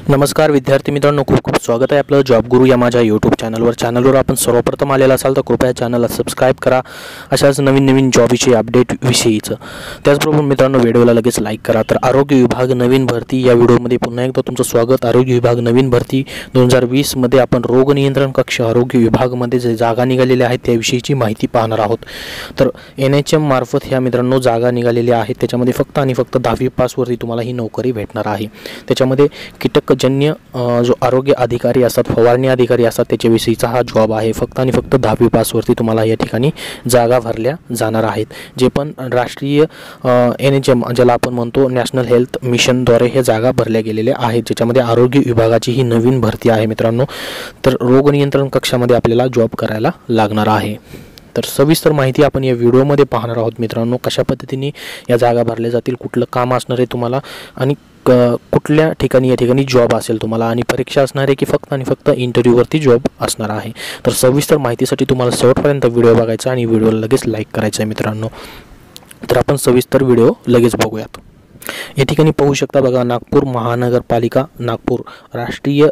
नमस्कार विद्यार्थी मित्रांनो, खूप खूप स्वागत आहे आपलं जॉब गुरु या माझ्या यूट्यूब चॅनलवर आपण सर्वप्रथम आलेला असाल तर कृपया चॅनलला सबस्क्राइब करा अशाच नवीन जॉबविषयी अपडेट विषयीचं। त्याचबरोबर मित्रांनो व्हिडिओला लगेच लाईक करा। तर आरोग्य विभाग नवीन भरती या व्हिडिओमध्ये पुन्हा एकदा तुमचं स्वागत। आरोग्य विभाग नवीन भरती 2020 मध्ये आपण रोग नियंत्रण कक्ष आरोग्य विभागामध्ये जे जागा निघालेल्या आहेत त्याविषयीची माहिती पाहणार आहोत। तर NHM मार्फत ह्या मित्रांनो जागा निघालेल्या आहेत, त्याच्यामध्ये फक्त आणि फक्त 10वी पासवरती तुम्हाला ही नोकरी भेटणार आहे। त्याच्यामध्ये कीटकजन्य जो आरोग्य अधिकारी असतात, फवारणी अधिकारी असतात, त्याच्याविषयीचा हा जॉब आहे। फक्त आणि फक्त 10वी पासवरती तुम्हाला या ठिकाणी जागा भरल्या जाणार आहेत। जे पण राष्ट्रीय NHM ज्याला आपण म्हणतो नॅशनल हेल्थ मिशनद्वारे हे जागा भरल्या गेलेल्या आहेत, ज्याच्यामध्ये आरोग्य विभागाची ही नवीन भरती आहे मित्रांनो। तर रोग नियंत्रण कक्षामध्ये आपल्याला जॉब करायला लागणार आहे। तर सविस्तर माहिती आपण या व्हिडिओमध्ये पाहणार आहोत मित्रांनो। कशा पद्धतीने या जागा भरल्या जातील, कुठलं काम असणार आहे तुम्हाला आणि कुठल्या ठिकाणी या ठिकाणी जॉब असेल तुम्हाला, आणि परीक्षा असणार आहे की फक्त आणि फक्त इंटरव्ह्यूवरती जॉब असणार आहे। तर सविस्तर माहितीसाठी तुम्हाला शेवटपर्यंत व्हिडिओ बघायचा आणि व्हिडिओला लगेच लाईक करायचं आहे मित्रांनो। तर आपण सविस्तर व्हिडिओ लगेच बघूयात। या ठिकाणी पाहू शकता बघा, नागपूर महानगरपालिका नागपूर राष्ट्रीय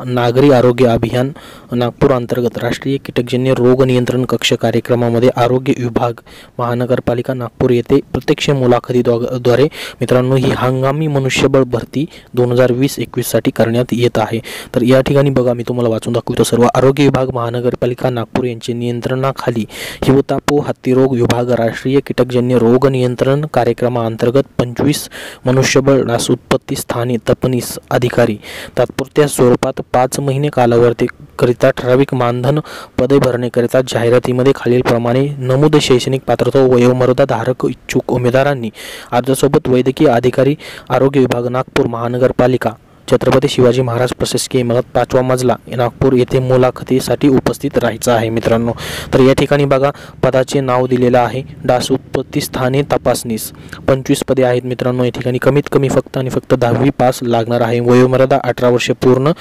नागरी आरोग्य अभियान नागपूर अंतर्गत राष्ट्रीय कीटकजन्य रोग नियंत्रण कक्ष कार्यक्रमामध्ये आरोग्य विभाग महानगरपालिका नागपूर येथे प्रत्यक्ष मुलाखतीद्वारे मित्रांनो ही हंगामी मनुष्यबळ भरती 2020-21 साठी करण्यात येत आहे। तर या ठिकाणी बघा, मी तुम्हाला वाचून दाखवतो सर्व। आरोग्य विभाग महानगरपालिका नागपूर यांचे नियंत्रणाखाली हिवतापो हत्तीरोग विभाग राष्ट्रीय कीटकजन्य रोग नियंत्रण कार्यक्रमाअंतर्गत 25 मनुष्यबळ डास उत्पत्ती स्थानी तपनीस अधिकारी तात्पुरत्या स्वरूपात 5 महिने कालावधीकरिता ठराविक मानधन पदे भरण्याकरिता जाहिरातीमध्ये खालीलप्रमाणे नमूद शैक्षणिक पात्रता वयोमर्यादा धारक इच्छुक उमेदवारांनी अर्जासोबत वैद्यकीय अधिकारी आरोग्य विभाग नागपूर महानगरपालिका छत्रपती शिवाजी महाराज प्रशासकीय इमारत 5वा मजला नागपूर येथे मुलाखतीसाठी उपस्थित राहायचं आहे मित्रांनो। तर या ठिकाणी बघा, पदाचे नाव दिलेलं आहे डास उत्पत्ती स्थाने तपासणीस 25 पदे आहेत मित्रांनो। या ठिकाणी कमीत कमी फक्त आणि फक्त 10वी पास लागणार आहे। वयोमर्यादा 18 वर्षे पूर्ण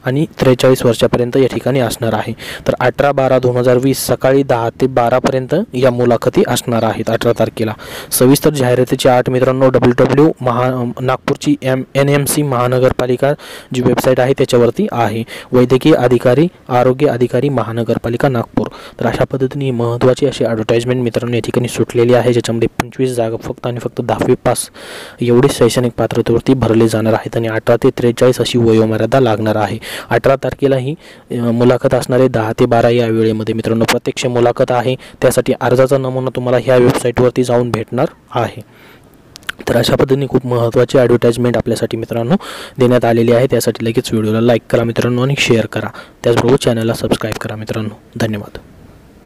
आणि 43 वर्षापर्यंत या ठिकाणी असणार आहे। तर 18/12/2020 सकाळी 10 ते 12 पर्यंत या मुलाखती असणार आहेत 18 तारखेला। सविस्तर जाहिरातीची आठ मित्रांनो www नागपूरची NMC महानगरपालिका जी वेबसाईट आहे त्याच्यावरती आहे। वैद्यकीय अधिकारी आरोग्य अधिकारी महानगरपालिका नागपूर। तर अशा पद्धतीने महत्त्वाची अशी ॲडव्हर्टाइजमेंट मित्रांनो या ठिकाणी सुटलेली आहे, ज्याच्यामध्ये 25 जागा फक्त आणि फक्त 10वी पास एवढी शैक्षणिक पात्रतेवरती भरले जाणार आहेत आणि 18 ते 43 अशी वयोमर्यादा लागणार आहे। 18 तारखेला ही मुलाखत असणार आहे 10 ते 12 या वेळेमध्ये मित्रांनो। प्रत्यक्ष मुलाखत आहे, त्यासाठी अर्जाचा नमुना तुम्हाला ह्या वेबसाईटवरती जाऊन भेटणार आहे। तर अशा पद्धतीने खूप महत्त्वाची ॲडव्हर्टाइजमेंट आपल्यासाठी मित्रांनो देण्यात आलेली आहे। त्यासाठी लगेच व्हिडिओला लाईक करा मित्रांनो आणि शेअर करा, त्याचबरोबर चॅनलला सबस्क्राईब करा मित्रांनो। धन्यवाद।